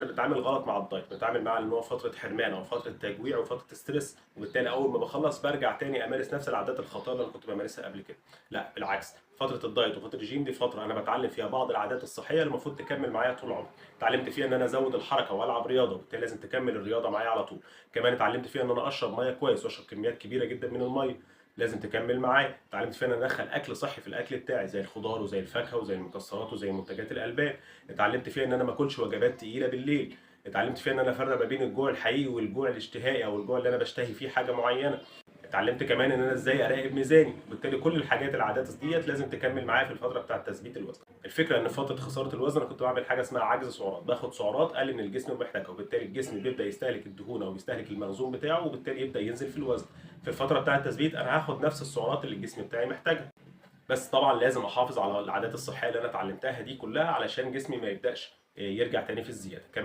بنتعامل غلط مع الدايت، بنتعامل معاه ان هو فتره حرمان او فتره تجويع وفتره ستريس، وبالتالي اول ما بخلص برجع تاني امارس نفس العادات الخاطئه اللي انا كنت بمارسها قبل كده. لا بالعكس، فتره الدايت وفتره الجيم دي فتره انا بتعلم فيها بعض العادات الصحيه اللي المفروض تكمل معايا طول عمري. اتعلمت فيها ان انا ازود الحركه والعب رياضه، وبالتالي لازم تكمل الرياضه معايا على طول. كمان اتعلمت فيها ان انا اشرب ميه كويس واشرب كميات كبيره جدا من الميه، لازم تكمل معايا. اتعلمت فيها ان انا ادخل اكل صحي في الاكل بتاعي، زي الخضار وزي الفاكهه وزي المكسرات وزي منتجات الالبان. اتعلمت فيها ان انا ما اكلش وجبات تقيله بالليل. اتعلمت فيها ان انا افرق ما بين الجوع الحقيقي والجوع الاشتهائي او الجوع اللي انا بشتهي فيه حاجه معينه. اتعلمت كمان ان انا ازاي اراقب ميزاني، وبالتالي كل الحاجات العادات ديت لازم تكمل معايا في الفتره بتاعه تثبيت الوزن. الفكره ان في فتره خساره الوزن انا كنت بعمل حاجه اسمها عجز سعرات، باخد سعرات اقل من الجسم محتاجها، وبالتالي الجسم بيبدا يستهلك الدهون او يستهلك المخزون بتاعه، وبالتالي يبدا ينزل في الوزن. في الفتره بتاعه التثبيت انا هاخد نفس السعرات اللي الجسم بتاعي محتاجها، بس طبعا لازم احافظ على العادات الصحيه اللي انا اتعلمتها دي كلها علشان جسمي ما يبداش يرجع تاني في الزياده.